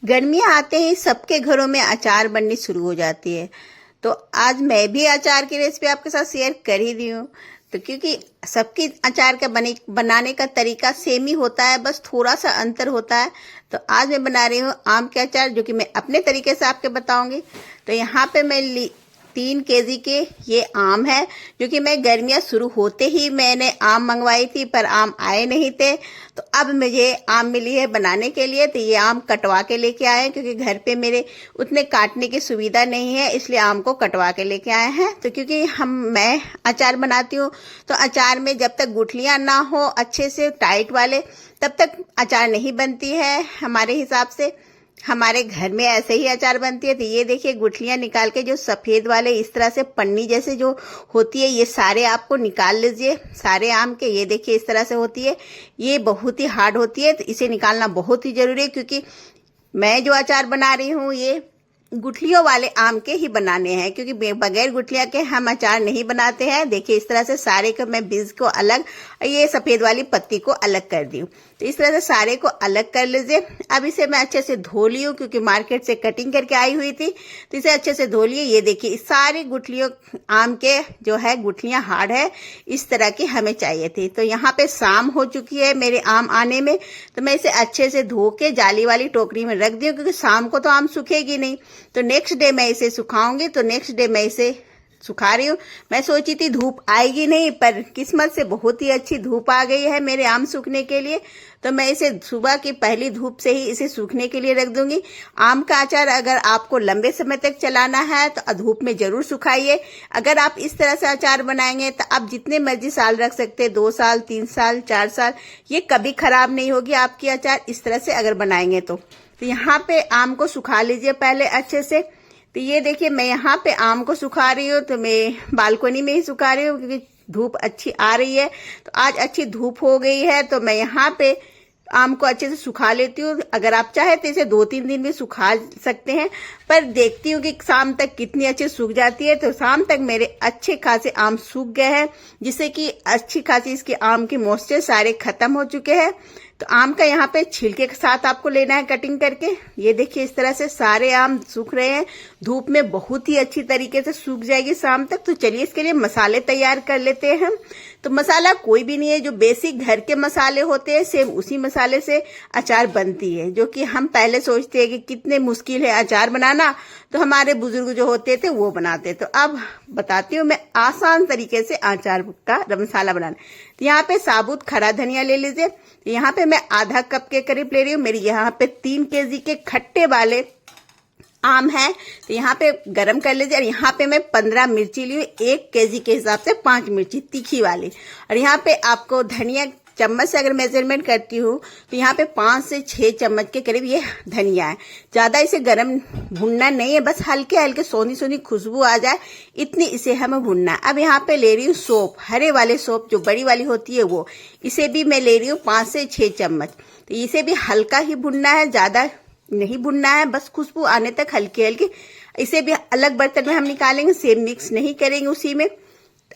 गर्मियाँ आते ही सबके घरों में अचार बननी शुरू हो जाती है। तो आज मैं भी अचार की रेसिपी आपके साथ शेयर कर ही रही हूँ। तो क्योंकि सबकी अचार का बनाने का तरीका सेम ही होता है, बस थोड़ा सा अंतर होता है। तो आज मैं बना रही हूँ आम के अचार, जो कि मैं अपने तरीके से आपके बताऊंगी। तो यहाँ पे मैं 3 केजी के ये आम है, जो कि मैं गर्मियाँ शुरू होते ही मैंने आम मंगवाई थी, पर आम आए नहीं थे। तो अब मुझे आम मिली है बनाने के लिए। तो ये आम कटवा के लेके आए हैं, क्योंकि घर पे मेरे उतने काटने की सुविधा नहीं है, इसलिए आम को कटवा के लेके आए हैं। तो क्योंकि मैं अचार बनाती हूँ, तो अचार में जब तक गुठलियाँ ना हो अच्छे से टाइट वाले, तब तक अचार नहीं बनती है हमारे हिसाब से। हमारे घर में ऐसे ही अचार बनती है। तो ये देखिए, गुठलियां निकाल के जो सफेद वाले इस तरह से पन्नी जैसे जो होती है, ये सारे आपको निकाल लीजिए। सारे आम के ये देखिए इस तरह से होती है। ये बहुत ही हार्ड होती है, तो इसे निकालना बहुत ही जरूरी है, क्योंकि मैं जो अचार बना रही हूँ ये गुठलियों वाले आम के ही बनाने हैं, क्योंकि बगैर गुठलियां के हम अचार नहीं बनाते हैं। देखिए इस तरह से सारे को मैं बीज को अलग, ये सफेद वाली पत्ती को अलग कर दी हूँ। तो इस तरह से सारे को अलग कर लीजिए। अब इसे मैं अच्छे से धो ली हूँ, क्योंकि मार्केट से कटिंग करके आई हुई थी। तो इसे अच्छे से धो लिए। ये देखिए सारी गुठलियों आम के जो है गुठलियां हार्ड है, इस तरह की हमें चाहिए थी। तो यहाँ पे शाम हो चुकी है मेरे आम आने में। तो मैं इसे अच्छे से धो के जाली वाली टोकरी में रख दी हूँ, क्योंकि शाम को तो आम सूखेगी नहीं। तो नेक्स्ट डे मैं इसे सुखाऊंगी। तो नेक्स्ट डे मैं इसे सुखा रही हूँ। मैं सोची थी धूप आएगी नहीं, पर किस्मत से बहुत ही अच्छी धूप आ गई है मेरे आम सूखने के लिए। तो मैं इसे सुबह की पहली धूप से ही इसे सूखने के लिए रख दूंगी। आम का अचार अगर आपको लंबे समय तक चलाना है तो धूप में जरूर सुखाइए। अगर आप इस तरह से अचार बनाएंगे तो आप जितने मर्जी साल रख सकते हैं, 2 साल, 3 साल, 4 साल, ये कभी खराब नहीं होगी आपकी अचार इस तरह से अगर बनाएंगे तो। यहाँ पे आम को सुखा लीजिए पहले अच्छे से। तो ये देखिए मैं यहाँ पे आम को सुखा रही हूँ। तो मैं बालकनी में ही सुखा रही हूँ, क्योंकि धूप अच्छी आ रही है। तो आज अच्छी धूप हो गई है, तो मैं यहाँ पे आम को अच्छे से सुखा लेती हूँ। अगर आप चाहे तो इसे 2-3 दिन भी सुखा सकते हैं, पर देखती हूँ कि शाम तक कितनी अच्छी सूख जाती है। तो शाम तक मेरे अच्छे खासे आम सूख गए हैं, जिससे कि अच्छी खासी इसके आम की मॉइस्चर सारे खत्म हो चुके हैं। तो आम का यहाँ पे छिलके के साथ आपको लेना है कटिंग करके। ये देखिए इस तरह से सारे आम सूख रहे हैं। धूप में बहुत ही अच्छी तरीके से सूख जाएगी शाम तक। तो चलिए इसके लिए मसाले तैयार कर लेते हैं हम। तो मसाला कोई भी नहीं है, जो बेसिक घर के मसाले होते हैं सेम उसी मसाले से अचार बनती है, जो कि हम पहले सोचते हैं कि कितने मुश्किल है अचार बनाना, तो हमारे बुजुर्ग जो होते थे वो बनाते। तो अब बताती हूँ मैं आसान तरीके से अचार का मसाला बनाना। तो यहाँ पे साबुत खड़ा धनिया ले लीजिए। यहाँ पे मैं आधा कप के करीब ले रही हूँ। मेरी यहाँ पे 3 केजी के खट्टे वाले आम है। तो यहाँ पे गरम कर लीजिए। और यहाँ पे मैं 15 मिर्ची ली हूँ, 1 केजी के हिसाब से 5 मिर्ची तीखी वाली। और यहाँ पे आपको धनिया चम्मच से अगर मेजरमेंट करती हूँ तो यहाँ पे 5 से 6 चम्मच के करीब ये धनिया है। ज्यादा इसे गरम भूनना नहीं है, बस हल्के हल्के सोनी सोनी खुशबू आ जाए इतनी इसे हमें भूनना है। अब यहाँ पे ले रही हूँ सौंफ, हरे वाले सौंफ जो बड़ी वाली होती है वो, इसे भी मैं ले रही हूँ 5 से 6 चम्मच। तो इसे भी हल्का ही भूनना है, ज्यादा नहीं भुनना है, बस खुशबू आने तक हल्की हल्की। इसे भी अलग बर्तन में हम निकालेंगे, सेम मिक्स नहीं करेंगे उसी में।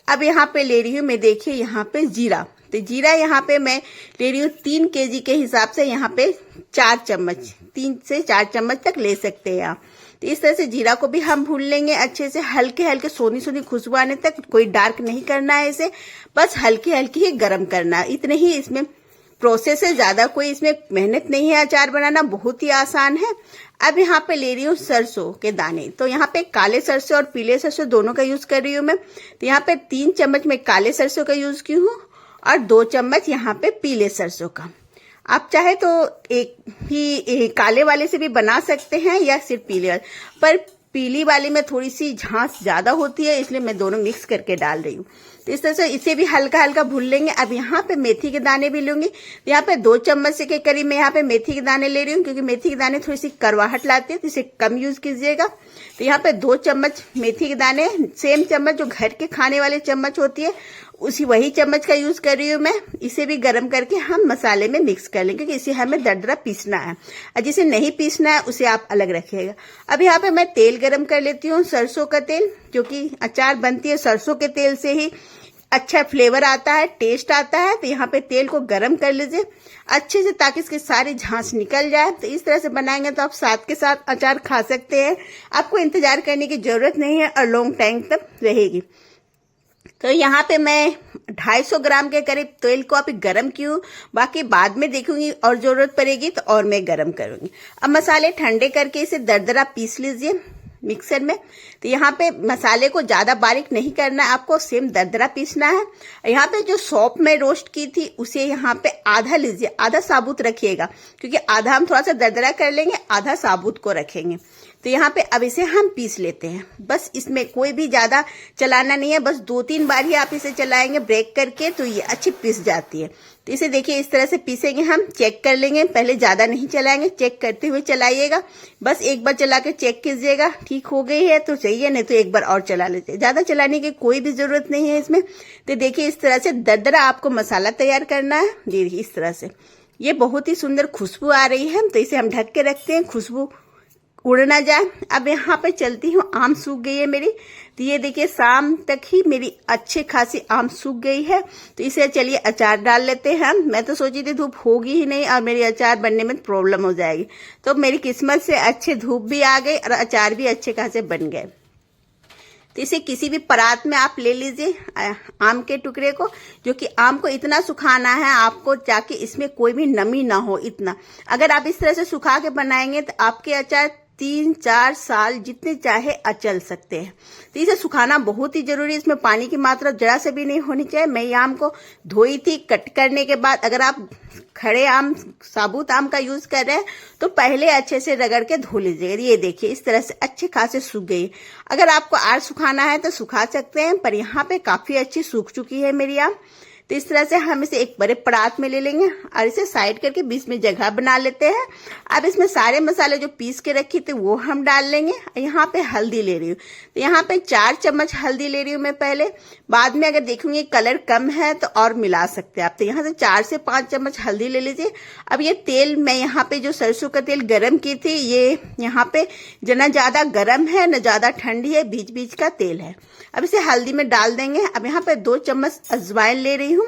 अब यहाँ पे ले रही हूँ मैं, देखिए यहाँ पे जीरा। तो जीरा यहाँ पे मैं ले रही हूँ 3 केजी के हिसाब से, यहाँ पे 4 चम्मच, 3 से 4 चम्मच तक ले सकते हैं आप। तो इस तरह से जीरा को भी हम भून लेंगे अच्छे से, हल्के हल्के सोनी सोनी खुशबू आने तक। कोई डार्क नहीं करना है इसे, बस हल्की हल्की ही गर्म करना है, इतने ही इसमें प्रोसेस है, ज्यादा कोई इसमें मेहनत नहीं है। अचार बनाना बहुत ही आसान है। अब यहाँ पे ले रही हूँ सरसों के दाने। तो यहाँ पे काले सरसों और पीले सरसों दोनों का यूज कर रही हूँ मैं। तो यहाँ पे 3 चम्मच मैं काले सरसों का यूज की हूँ और 2 चम्मच यहाँ पे पीले सरसों का। आप चाहे तो एक ही काले वाले से भी बना सकते हैं या सिर्फ पीले वाले, पर पीली वाली में थोड़ी सी झांस ज्यादा होती है, इसलिए मैं दोनों मिक्स करके डाल रही हूँ। तो इस तरह से इसे भी हल्का हल्का भून लेंगे। अब यहाँ पे मेथी के दाने भी लूंगी। यहाँ पे 2 चम्मच के करीब मैं यहाँ पे मेथी के दाने ले रही हूँ, क्योंकि मेथी के दाने थोड़ी सी करवाहट लाती है, तो इसे कम यूज कीजिएगा। तो यहाँ पे 2 चम्मच मेथी के दाने, सेम चम्मच जो घर के खाने वाले चम्मच होती है उसी वही चम्मच का यूज कर रही हूँ मैं। इसे भी गर्म करके हम मसाले में मिक्स कर लेंगे, क्योंकि इसे हमें दरदरा पीसना है, और जिसे नहीं पीसना है उसे आप अलग रखिएगा। अब यहाँ पे मैं तेल गर्म कर लेती हूँ, सरसों का तेल, जो कि अचार बनती है सरसों के तेल से ही। अच्छा फ्लेवर आता है, टेस्ट आता है। तो यहाँ पे तेल को गरम कर लीजिए अच्छे से ताकि इसके सारी झांस निकल जाए। तो इस तरह से बनाएंगे तो आप साथ के साथ अचार खा सकते हैं, आपको इंतजार करने की जरूरत नहीं है और लॉन्ग टाइम तक रहेगी। तो यहाँ पे मैं 250 ग्राम के करीब तेल को अभी गरम की हूँ, बाकी बाद में देखूंगी और जरूरत पड़ेगी तो और मैं गरम करूंगी। अब मसाले ठंडे करके इसे दरदरा पीस लीजिए मिक्सर में। तो यहाँ पे मसाले को ज्यादा बारीक नहीं करना है, आपको सेम दरदरा पीसना है। यहाँ पे जो सौंफ में रोस्ट की थी उसे यहाँ पे आधा लीजिए, आधा साबुत रखिएगा, क्योंकि आधा हम थोड़ा सा दरदरा कर लेंगे, आधा साबुत को रखेंगे। तो यहाँ पे अब इसे हम पीस लेते हैं। बस इसमें कोई भी ज्यादा चलाना नहीं है, बस 2-3 बार ही आप इसे चलाएंगे ब्रेक करके, तो ये अच्छी पीस जाती है। तो इसे देखिए इस तरह से पीसेंगे, हम चेक कर लेंगे, पहले ज्यादा नहीं चलाएंगे, चेक करते हुए चलाइएगा। बस एक बार चला के चेक कीजिएगा, ठीक हो गई है तो चाहिए, नहीं तो एक बार और चला लीजिए, ज्यादा चलाने की कोई भी जरूरत नहीं है इसमें। तो देखिए इस तरह से दरदरा आपको मसाला तैयार करना है। देखिए इस तरह से ये बहुत ही सुंदर खुशबू आ रही है। तो इसे हम ढक के रखते हैं, खुशबू उड़ ना जाए। अब यहाँ पे चलती हूँ, आम सूख गई है मेरी। तो ये देखिए शाम तक ही मेरी अच्छी खासी आम सूख गई है। तो इसे चलिए अचार डाल लेते हैं। मैं तो सोची थी धूप होगी ही नहीं और मेरी अचार बनने में प्रॉब्लम हो जाएगी, तो मेरी किस्मत से अच्छे धूप भी आ गई और अचार भी अच्छे खासे बन गए। तो इसे किसी भी परात में आप ले लीजिए आम के टुकड़े को, जो कि आम को इतना सुखाना है आपको ताकि इसमें कोई भी नमी ना हो इतना। अगर आप इस तरह से सुखा के बनाएंगे तो आपके अचार 3-4 साल जितने चाहे अचल सकते हैं। तो इसे सुखाना बहुत ही जरूरी है, इसमें पानी की मात्रा जरा से भी नहीं होनी चाहिए। मैं ये आम को धोई थी, कट करने के बाद अगर आप खड़े आम साबुत आम का यूज कर रहे हैं तो पहले अच्छे से रगड़ के धो लीजिएगा। ये देखिए इस तरह से अच्छे खासे सूख गई। अगर आपको आज सुखाना है तो सुखा सकते हैं, पर यहाँ पे काफी अच्छी सूख चुकी है मेरी आम। तो इस तरह से हम इसे एक बड़े परात में ले लेंगे और इसे साइड करके बीच में जगह बना लेते हैं। अब इसमें सारे मसाले जो पीस के रखी थे वो हम डाल लेंगे। यहाँ पे हल्दी ले रही हूँ, तो यहाँ पे 4 चम्मच हल्दी ले रही हूँ मैं पहले। बाद में अगर देखूंगी कलर कम है तो और मिला सकते हैं आप। तो यहाँ से 4 से 5 चम्मच हल्दी ले लीजिए। अब ये तेल मैं यहाँ पे जो सरसों का तेल गरम की थी, ये यहाँ पे न ज्यादा गर्म है न ज्यादा ठंडी है, बीच बीच का तेल है। अब इसे हल्दी में डाल देंगे। अब यहाँ पे 2 चम्मच अजवाइन ले रही हूँ,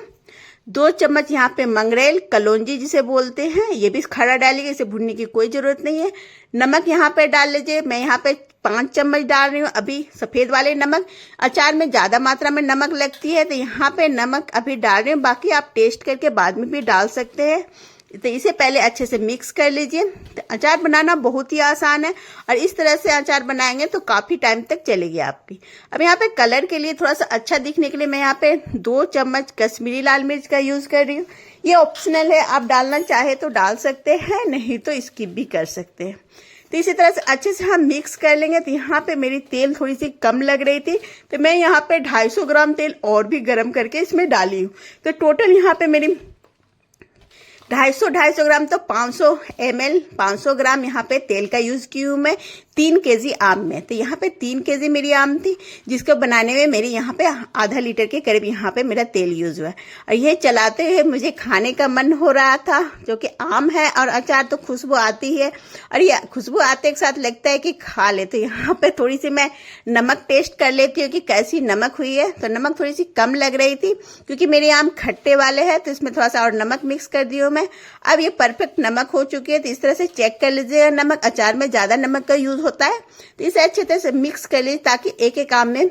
2 चम्मच यहाँ पे मंगरेल कलौंजी जिसे बोलते हैं, ये भी खड़ा डालिए, इसे भूनने की कोई जरूरत नहीं है। नमक यहाँ पे डाल लीजिए, मैं यहाँ पे 5 चम्मच डाल रही हूँ अभी सफेद वाले नमक। अचार में ज्यादा मात्रा में नमक लगती है तो यहाँ पे नमक अभी डाल रही हूँ, बाकी आप टेस्ट करके बाद में भी डाल सकते हैं। तो इसे पहले अच्छे से मिक्स कर लीजिए। तो अचार बनाना बहुत ही आसान है और इस तरह से अचार बनाएंगे तो काफी टाइम तक चलेगी आपकी। अब यहाँ पे कलर के लिए थोड़ा सा अच्छा दिखने के लिए मैं यहाँ पे 2 चम्मच कश्मीरी लाल मिर्च का यूज कर रही हूँ। ये ऑप्शनल है, आप डालना चाहे तो डाल सकते हैं, नहीं तो स्किप भी कर सकते हैं। तो इसी तरह से अच्छे से हम मिक्स कर लेंगे। तो यहाँ पे मेरी तेल थोड़ी सी कम लग रही थी तो मैं यहाँ पे 250 ग्राम तेल और भी गर्म करके इसमें डाली हूँ। तो टोटल यहाँ पे मेरी 250 ग्राम तो 500 ml 500 ग्राम यहाँ पे तेल का यूज की हूँ मैं 3 केजी आम में। तो यहाँ पे 3 केजी मेरी आम थी, जिसको बनाने में मेरी यहाँ पे आधा लीटर के करीब यहाँ पे मेरा तेल यूज हुआ है। और ये चलाते हुए मुझे खाने का मन हो रहा था, जो कि आम है और अचार तो खुशबू आती है और ये खुशबू आते के साथ लगता है कि खा ले। तो यहाँ पे थोड़ी सी मैं नमक टेस्ट कर लेती हूँ कि कैसी नमक हुई है। तो नमक थोड़ी सी कम लग रही थी क्योंकि मेरे आम खट्टे वाले हैं, तो इसमें थोड़ा सा और नमक मिक्स कर दी हूँ मैं। अब ये परफेक्ट नमक हो चुकी है। तो इस तरह से चेक कर लीजिएगा, नमक अचार में ज्यादा नमक का यूज होता है। तो इसे अच्छे तरह से मिक्स कर लीजिए ताकि एक एक आम में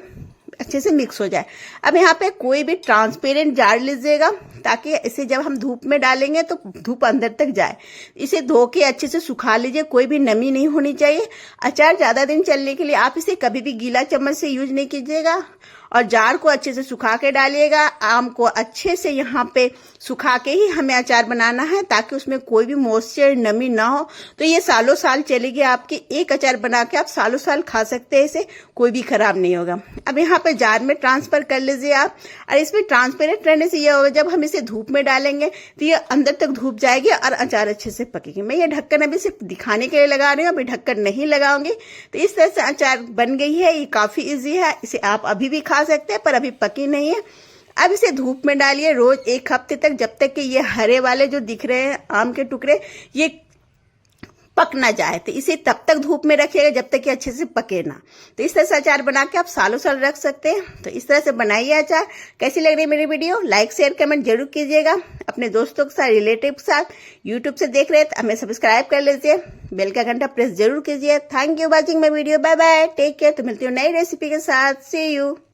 अच्छे से मिक्स हो जाए। अब यहाँ पे कोई भी ट्रांसपेरेंट जार लीजिएगा ताकि इसे जब हम धूप में डालेंगे तो धूप अंदर तक जाए। इसे धो के अच्छे से सुखा लीजिए, कोई भी नमी नहीं होनी चाहिए। अचार ज्यादा दिन चलने के लिए आप इसे कभी भी गीला चम्मच से यूज नहीं कीजिएगा और जार को अच्छे से सुखा के डालिएगा। आम को अच्छे से यहाँ पे सुखा के ही हमें अचार बनाना है ताकि उसमें कोई भी मॉइस्चर नमी ना हो। तो ये सालों साल चलेगी आपकी, एक अचार बना के आप सालों साल खा सकते हैं, इसे कोई भी खराब नहीं होगा। अब यहाँ पे जार में ट्रांसफर कर लीजिए आप। और इसमें ट्रांसपेरेंट रहने से यह होगा जब हम इसे धूप में डालेंगे तो ये अंदर तक धूप जाएगी और अचार अच्छे से पकेगी। मैं ये ढक्कन अभी सिर्फ दिखाने के लिए लगा रही हूँ, अभी ढक्कन नहीं लगाऊंगी। तो इस तरह से अचार बन गई है, ये काफी ईजी है, इसे आप अभी भी खा सकते हैं, पर अभी पकी नहीं है। अब इसे धूप में डालिए रोज 1 हफ्ते तक, जब तक कि ये हरे वाले जो दिख रहे हैं आम के टुकड़े ये पक ना जाए। तो इसे तब तक धूप में रखिएगा जब तक कि अच्छे से पके ना। तो इस तरह से अचार बना के आप सालों साल रख सकते हैं। तो इस तरह से बनाइए अचार। कैसी लग रही है मेरी वीडियो? लाइक शेयर कमेंट जरूर कीजिएगा। अपने दोस्तों के साथ, रिलेटिव के साथ। यूट्यूब से देख रहे हैं तो हमें सब्सक्राइब कर लीजिए, बेल का घंटा प्रेस जरूर कीजिए। Thank you watching my video. Bye bye, take care. तो मिलती हूँ नई रेसिपी के साथ। See you.